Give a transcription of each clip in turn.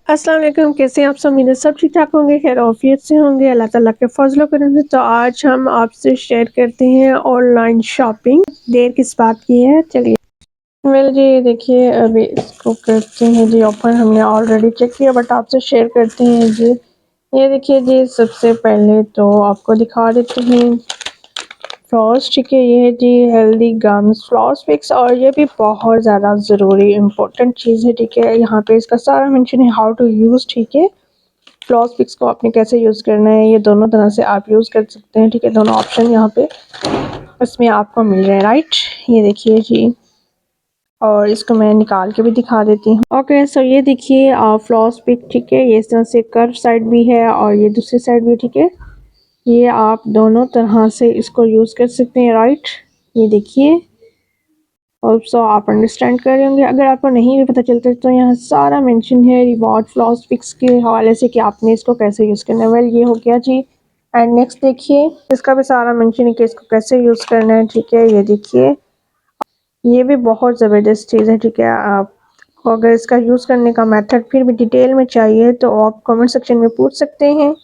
अस्सलाम वालेकुम, कैसे हैं आप सब? उम्मीद है सब ठीक-ठाक होंगे, खैर आफ़ियत से होंगे, अल्लाह ताला के फ़ज़ल व करम से। तो आज हम आपसे शेयर करते हैं ऑनलाइन शॉपिंग। देर किस बात की है, चलिए। वेल जी, देखिए अभी इसको करते हैं जी ओपन, हमने ऑलरेडी चेक किया बट आपसे शेयर करते हैं जी। ये देखिए जी, सबसे पहले तो आपको दिखा देते हैं फ्लॉस, ठीक है। ये है जी हेल्दी गम्स फ्लॉस पिक्स, और ये भी बहुत ज़्यादा ज़रूरी इम्पोर्टेंट चीज़ है, ठीक है। यहाँ पे इसका सारा मेंशन है हाउ टू यूज़, ठीक है। फ्लॉस पिक्स को आपने कैसे यूज़ करना है, ये दोनों तरह से आप यूज़ कर सकते हैं, ठीक है। दोनों ऑप्शन यहाँ पे इसमें आपको मिल रहे हैं, राइट। ये देखिए जी, और इसको मैं निकाल के भी दिखा देती हूँ। ओके, सो ये देखिए फ्लॉस पिक, ठीक है। ये इस तरह से कर्व साइड भी है और ये दूसरी साइड भी, ठीक है। ये आप दोनों तरह से इसको यूज़ कर सकते हैं, राइट। ये देखिए, और सो आप अंडरस्टैंड कर रहे होंगे। अगर आपको नहीं भी पता चलता तो यहाँ सारा मेंशन है रिवॉर्ड फ्लॉस पिक्स के हवाले से कि आपने इसको कैसे यूज़ करना है। वेल, ये हो गया जी। एंड नेक्स्ट देखिए, इसका भी सारा मेंशन है कि इसको कैसे यूज़ करना है, ठीक है। ये देखिए, ये भी बहुत ज़बरदस्त चीज़ है, ठीक है। आपको अगर इसका यूज़ करने का मेथड फिर भी डिटेल में चाहिए तो आप कमेंट सेक्शन में पूछ सकते हैं।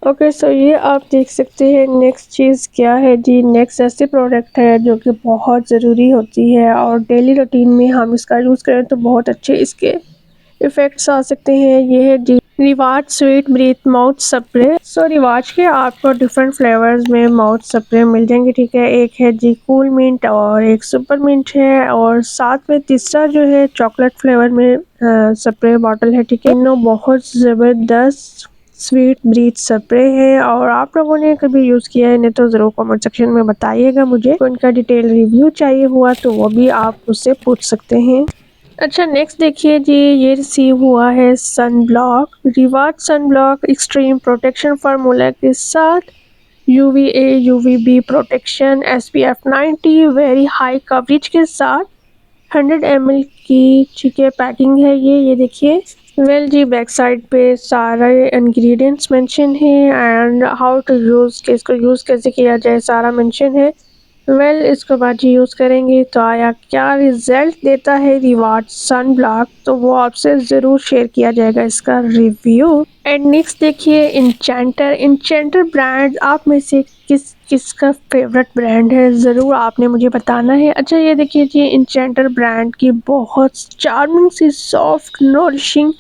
ओके, सो ये आप देख सकते हैं। नेक्स्ट चीज़ क्या है जी, नेक्स्ट ऐसे प्रोडक्ट है जो कि बहुत ज़रूरी होती है और डेली रूटीन में हम इसका यूज़ करें तो बहुत अच्छे इसके इफ़ेक्ट्स आ सकते हैं। ये है जी रिवाज स्वीट ब्रीथ माउथ स्प्रे। सो रिवाज के आपको डिफरेंट फ्लेवर्स में माउथ स्प्रे मिल जाएंगे, ठीक है। एक है जी कूल मिंट और एक सुपर मिंट है, और साथ में तीसरा जो है चॉकलेट फ्लेवर में स्प्रे बॉटल है, ठीक है। तीनों बहुत ज़बरदस्त स्वीट ब्रीथ स्प्रे है, और आप लोगों ने कभी यूज़ किया है नहीं तो ज़रूर कमेंट सेक्शन में बताइएगा मुझे। तो इनका डिटेल रिव्यू चाहिए हुआ तो वो भी आप उससे पूछ सकते हैं। अच्छा, नेक्स्ट देखिए जी, ये रिसीव हुआ है sun block reward sun block extreme protection formula के साथ UVA UVB प्रोटेक्शन SPF 90 वेरी हाई कवरेज के साथ 100 ml की, ठीक है, पैकिंग है ये देखिए। वेल जी, बैक साइड पे सारे इंग्रेडिएंट्स मेंशन है एंड हाउ टू यूज़, कि इसको यूज़ कैसे किया जाए सारा मेंशन है। वेल, इसको बाद जी यूज़ करेंगे तो आया क्या रिज़ल्ट देता है रिवार्ड सन ब्लॉक, तो वो आपसे ज़रूर शेयर किया जाएगा इसका रिव्यू। एंड नेक्स्ट देखिए इंचेंटर ब्रांड आप में से किसका फेवरेट ब्रांड है, ज़रूर आपने मुझे बताना है। अच्छा, ये देखिए जी, इंचेंटर ब्रांड की बहुत चार्मिंग सी soft nourishing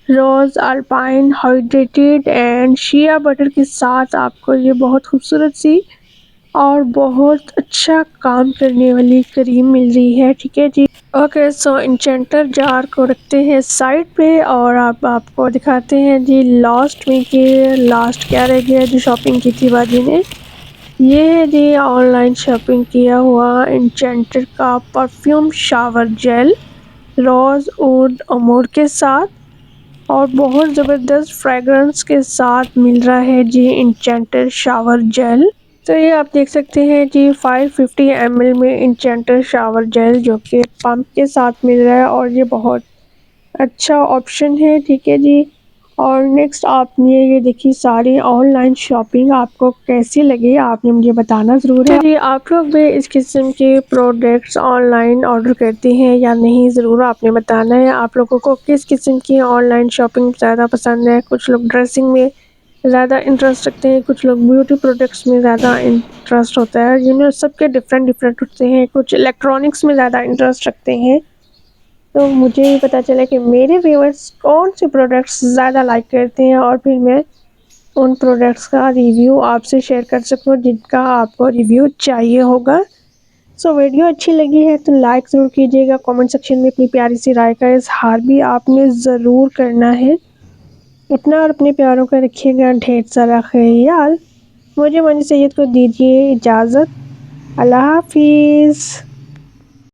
rose alpine hydrated and shea butter के साथ आपको ये बहुत खूबसूरत सी और बहुत अच्छा काम करने वाली क्रीम मिल रही है, ठीक है जी। ओके, सो इंचेंटर जार को रखते हैं साइड पे और आपको दिखाते हैं जी लास्ट में कि लास्ट क्या रह गया जो शॉपिंग की थी बाजी ने। ये है जी ऑनलाइन शॉपिंग किया हुआ इंचेंटर का perfume shower gel rose wood amour के साथ, और बहुत ज़बरदस्त फ्रेगरेंस के साथ मिल रहा है जी इंचेंटर शावर जेल। तो ये आप देख सकते हैं जी 550 ml में इंचेंटर शावर जेल जो कि पंप के साथ मिल रहा है, और ये बहुत अच्छा ऑप्शन है, ठीक है जी। और नेक्स्ट आपने ये देखिए सारी ऑनलाइन शॉपिंग आपको कैसी लगी, आपने मुझे बताना ज़रूर है। जी, आप लोग भी इस किस्म के प्रोडक्ट्स ऑनलाइन ऑर्डर करते हैं या नहीं, ज़रूर आपने बताना है। आप लोगों को किस किस्म की ऑनलाइन शॉपिंग ज़्यादा पसंद है? कुछ लोग ड्रेसिंग में ज़्यादा इंटरेस्ट रखते हैं, कुछ लोग ब्यूटी प्रोडक्ट्स में ज़्यादा इंटरेस्ट होता है, सबके डिफरेंट डिफरेंट होते हैं। कुछ इलेक्ट्रॉनिक्स में ज़्यादा इंटरेस्ट रखते हैं। तो मुझे ये पता चला कि मेरे व्यूअर्स कौन से प्रोडक्ट्स ज़्यादा लाइक करते हैं, और फिर मैं उन प्रोडक्ट्स का रिव्यू आपसे शेयर कर सकूँ जिनका आपको रिव्यू चाहिए होगा। सो वीडियो अच्छी लगी है तो लाइक ज़रूर कीजिएगा। कमेंट सेक्शन में अपनी प्यारी सी राय का इज़हार भी आपने ज़रूर करना है। अपना और अपने प्यारों का रखिएगा ढेर सारा ख्याल। मुझे मनी सैयद को दीजिए इजाज़त। अल्लाह हाफिज़।